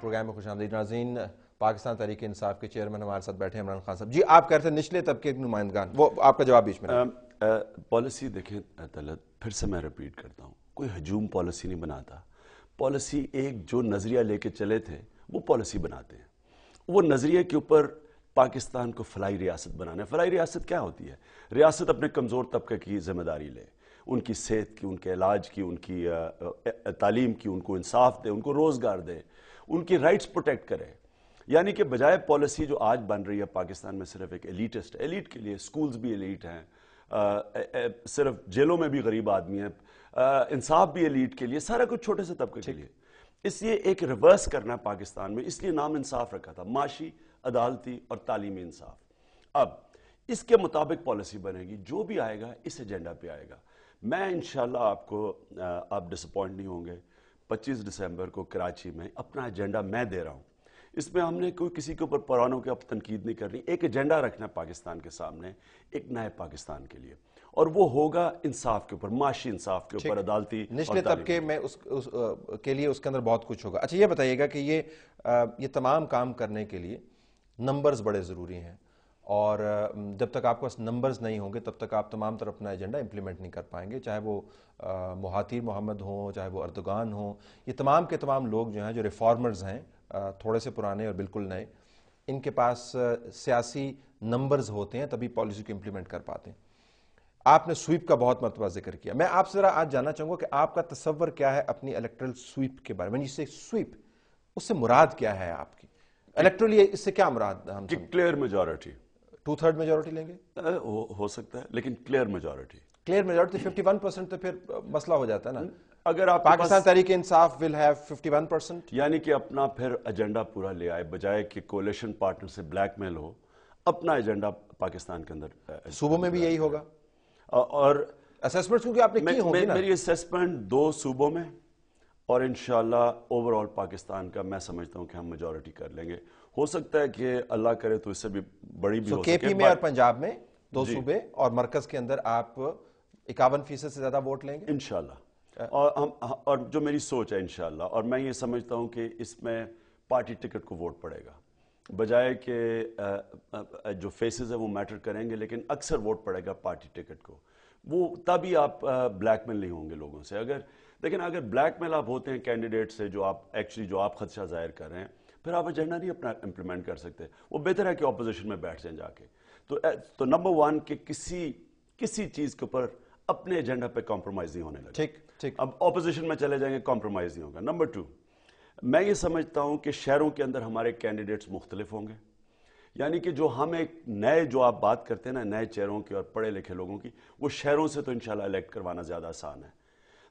Programme میں خوش آمدید ناظرین. پاکستان تحریک انصاف کے چیئرمین ہمارے ساتھ بیٹھے ہیں عمران خان صاحب. جی آپ کہتے ہیں نچلے طبقے کے نمائندگان, وہ آپ کا جواب بیچ میں. پالیسی دیکھیں طلعت, پھر سے میں ریپیٹ کرتا ہوں, کوئی ہجوم پالیسی نہیں بناتا. پالیسی ایک جو نظریہ لے کے چلے تھے وہ پالیسی بناتے ہیں. وہ نظریے کے اوپر پاکستان کو فلاحی ریاست بنانا ہے. فلاحی ریاست کیا ہوتی ہے؟ ریاست اپنے کمزور طبقے کی ذمہ داری لے, ان کی صحت کی, ان کے علاج کی, ان کی تعلیم کی, ان کو انصاف دے, ان کو روزگار دے, ان کی رائٹس پروٹیکٹ کرے. یعنی کہ بجائے پالیسی جو آج بن رہی ہے پاکستان میں صرف ایک ایلیٹسٹ, ایلیٹ کے لیے سکولز بھی ایلیٹ ہیں, صرف جیلوں میں بھی غریب آدمی ہیں, انصاف بھی ایلیٹ کے لیے, سارا کچھ چھوٹے سے طبقے کے لیے. اس لیے ایک ریورس کرنا ہے پاکستان میں, اس لیے نام انصاف رکھا تھا, معاشی, عدالتی اور تعلیمی انصاف. اب اس کے مطابق پالیسی بنے گی, جو بھی آئے گا اس ایجنڈا پہ آئے گا. میں انشاءاللہ آپ ڈسپوائنٹ نہیں ہوں گے. 25 دسمبر کو کراچی میں اپنا ایجنڈا میں دے رہا ہوں. اس میں ہم نے کوئی کسی کے اوپر پرانوں کے اب تنقید نہیں کرنی. ایک ایجنڈا رکھنا ہے پاکستان کے سامنے, ایک نئے پاکستان کے لیے, اور وہ ہوگا انصاف کے اوپر, معاشی انصاف کے اوپر, عدالتی نچلے طبقے میں کے لیے اس کے اندر بہت کچھ ہوگا. اچھا یہ بتائیے گا کہ یہ تمام کام کرنے کے لیے نمبرز بڑے ضروری ہیں, اور جب تک آپ کے پاس نمبرز نہیں ہوں گے تب تک آپ تمام طرح اپنا ایجنڈا امپلیمنٹ نہیں کر پائیں گے. چاہے وہ مہاتیر محمد ہوں, چاہے وہ اردگان ہوں, یہ تمام کے تمام لوگ جو ہیں, جو ریفارمرز ہیں, تھوڑے سے پرانے اور بالکل نئے, ان کے پاس سیاسی نمبرز ہوتے ہیں تبھی پالیسی کو امپلیمنٹ کر پاتے ہیں. آپ نے سویپ کا بہت مرتبہ ذکر کیا. میں آپ سے ذرا آج جاننا چاہوں گا کہ آپ کا تصور کیا ہے اپنی الیکٹرل سویپ کے بارے میں. جس سے سویپ, اس سے مراد کیا ہے آپ کی الیکٹرل, اس سے کیا مراد؟ ہم کلیئر میجورٹی, 2/3 میجورٹی لیں گے, ہو سکتا ہے, لیکن کلیئر میجورٹی. کلیئر میجورٹی 51% تو پھر مسئلہ ہو جاتا ہے نا. اگر آپ پاکستان تحریک انصاف will have 51%. یعنی کہ اپنا پھر ایجنڈا پورا لے آئے, بجائے کہ کولیشن پارٹنر سے بلیک میل ہو, اپنا ایجنڈا پاکستان کے اندر. صوبوں میں بھی یہی ہوگا, اور اسیسمنٹس کیونکہ آپ نے کی ہوں گی نا. میری اسیسمنٹ 2 صوبوں میں, اور انشاءاللہ اوور آل پاکستان کا میں سمجھتا ہوں کہ ہم میجورٹی کر لیں گے. ہو سکتا ہے کہ اللہ کرے تو اس سے بھی بڑی بھی ہو سکے. کے پی میں اور پنجاب میں 2 صوبے, اور مرکز کے اندر آپ 51% سے زیادہ ووٹ لیں گے انشاءاللہ. اور جو میری سوچ ہے انشاءاللہ, اور میں یہ سمجھتا ہوں کہ اس میں پارٹی ٹکٹ کو ووٹ پڑے گا, بجائے کہ جو فیسز ہیں وہ میٹر کریں گے, لیکن اکثر ووٹ پڑے گا پارٹی ٹکٹ کو. وہ تبھی آپ بلیک میل نہیں ہوں گے لوگوں سے. لیکن اگر بلیک میل آپ ہوتے ہیں کینڈیڈیٹ سے, جو آپ خدشہ ظاہر کر رہے ہیں, پھر آپ ایجنڈا نہیں اپنا امپلیمنٹ کر سکتے. وہ بہتر ہے کہ اپوزیشن میں بیٹھ جائیں جا کے. تو نمبر 1 کہ کسی چیز کے اوپر اپنے ایجنڈا پہ کمپرومائز نہیں ہونے لگا. ٹھیک. اب اپوزیشن میں چلے جائیں گے, کمپرومائز نہیں ہوگا. نمبر 2, میں یہ سمجھتا ہوں کہ شہروں کے اندر ہمارے کینڈیڈیٹس مختلف ہوں گے. یعنی کہ جو ہم ایک نئے, جو آپ بات کرتے ہیں نا, نئے چہروں کی اور پڑھے لکھے لوگوں کی, وہ شہروں سے تو انشاءاللہ الیکٹ کروانا زیادہ آسان ہے.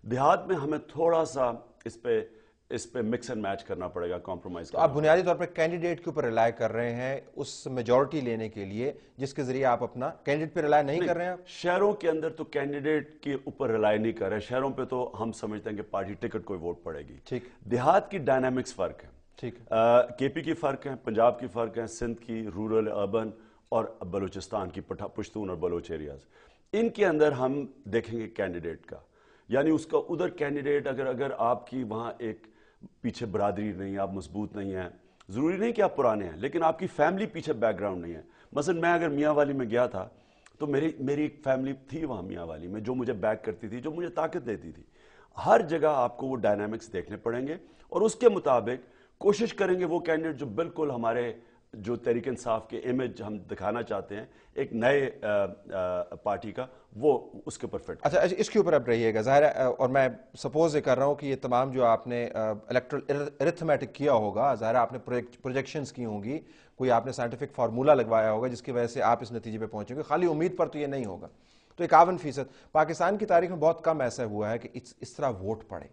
دیہات میں ہمیں تھوڑا سا اس پہ مکس اینڈ میچ کرنا پڑے گا, کمپرومائز. تو آپ بنیادی طور پر کینڈیڈیٹ کے اوپر ریلائی کر رہے ہیں اس میجورٹی لینے کے لیے, جس کے ذریعے آپ اپنا کینڈیڈیٹ پہ ریلائی نہیں کر رہے ہیں. شہروں کے اندر تو کینڈیڈیٹ کے اوپر ریلائی نہیں کر رہے ہیں. شہروں پہ تو ہم سمجھتے ہیں کہ پارٹی ٹکٹ کوئی ووٹ پڑے گی. ٹھیک. دیہات کی ڈائنامکس فرق ہے. ٹھیک. کے پی کی فرق ہے, پنجاب کی فرق ہے, سندھ کی, رورل, اربن, اور بلوچستان کی پشتون اور بلوچ ایریاز. ان کے اندر ہم دیکھیں گے کینڈیڈیٹ کا, یعنی اس کا ادھر کینڈیڈیٹ, اگر آپ کی وہاں ایک پیچھے برادری نہیں, آپ مضبوط نہیں ہیں, ضروری نہیں کہ آپ پرانے ہیں, لیکن آپ کی فیملی پیچھے بیک گراؤنڈ نہیں ہے. مثلا میں اگر میاں والی میں گیا تھا تو میری ایک فیملی تھی وہاں میاں والی میں, جو مجھے بیک کرتی تھی, جو مجھے طاقت دیتی تھی. ہر جگہ آپ کو وہ ڈائنامکس دیکھنے پڑیں گے, اور اس کے مطابق کوشش کریں گے وہ کینڈیڈیٹ جو بالکل ہمارے جو تحریک انصاف کے امیج ہم دکھانا چاہتے ہیں ایک نئے پارٹی کا, وہ اس کے اوپر فٹ. اچھا اس کے اوپر اب رہیے گا ظاہر ہے, اور میں سپوز یہ کر رہا ہوں کہ یہ تمام جو آپ نے الیکٹرل ارتھمیٹک کیا ہوگا, ظاہر ہے آپ نے پروجیکشنز کی ہوں گی, کوئی آپ نے سائنٹیفک فارمولا لگوایا ہوگا جس کی وجہ سے آپ اس نتیجے پہ پہنچیں گے. خالی امید پر تو یہ نہیں ہوگا. تو 51%, پاکستان کی تاریخ میں بہت کم ایسا ہوا ہے کہ اس طرح ووٹ پڑے,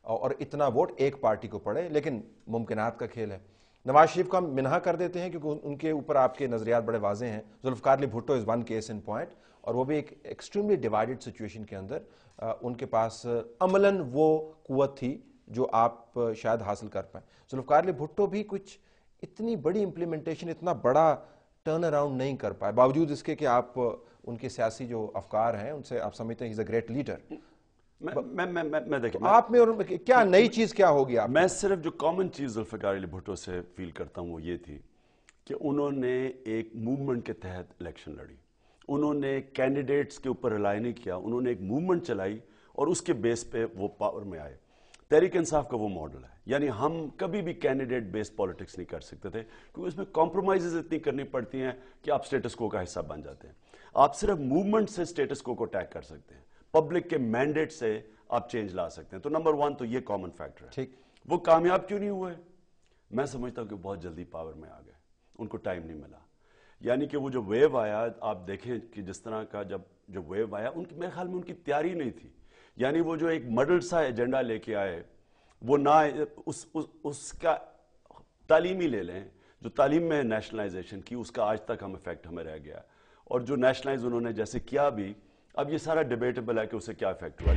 اور اتنا ووٹ ایک پارٹی کو پڑے, لیکن ممکنات کا کھیل ہے. نواز شریف کو ہم منہا کر دیتے ہیں کیونکہ ان کے اوپر آپ کے نظریات بڑے واضح ہیں. Zulfiqar Ali Bhutto is one case in point, اور وہ بھی ایک ایکسٹریملی ڈیوائیڈڈ سچویشن کے اندر ان کے پاس عملاً وہ قوت تھی جو آپ شاید حاصل کر پائیں. ذوالفقار علی بھٹو بھی کچھ اتنی بڑی امپلیمنٹیشن, اتنا بڑا ٹرن اراؤنڈ نہیں کر پائے, باوجود اس کے کہ آپ ان کے سیاسی جو افکار ہیں ان سے آپ سمجھتے ہیں ہی از اے گریٹ لیڈر. میں دیکھیں آپ میں اور کیا نئی چیز کیا ہوگی آپ میں صرف جو کامن چیز ذوالفقار علی بھٹو سے فیل کرتا ہوں وہ یہ تھی کہ انہوں نے ایک موومنٹ کے تحت الیکشن لڑی. انہوں نے کینڈیڈیٹس کے اوپر ریلائی نہیں کیا, انہوں نے ایک موومنٹ چلائی اور اس کے بیس پہ وہ پاور میں آئے. تحریک انصاف کا وہ ماڈل ہے, یعنی ہم کبھی بھی کینڈیڈیٹ بیس پالیٹکس نہیں کر سکتے تھے کیونکہ اس میں کمپرومائزز اتنی کرنی پڑتی ہیں کہ آپ سٹیٹس کو کا حصہ بن جاتے ہیں. آپ صرف موومنٹ سے سٹیٹس کو اٹیک کر سکتے ہیں, پبلک کے مینڈیٹ سے آپ چینج لا سکتے ہیں. تو نمبر 1 تو یہ کامن فیکٹر ہے. ٹھیک, وہ کامیاب کیوں نہیں ہوئے؟ میں سمجھتا ہوں کہ بہت جلدی پاور میں آ گئے, ان کو ٹائم نہیں ملا. یعنی کہ وہ جو ویو آیا, آپ دیکھیں کہ جس طرح کا جو ویو آیا, ان کی میرے خیال میں ان کی تیاری نہیں تھی. یعنی وہ جو ایک مڈل سا ایجنڈا لے کے آئے, وہ نہ اس کا تعلیمی لے لیں, جو تعلیم میں نیشنلائزیشن کی اس کا آج تک ہم افیکٹ ہمیں رہ گیا, اور جو نیشنلائز انہوں نے جیسے کیا بھی, اب یہ سارا ڈیبیٹیبل ہے کہ اسے کیا افیکٹ ہوا.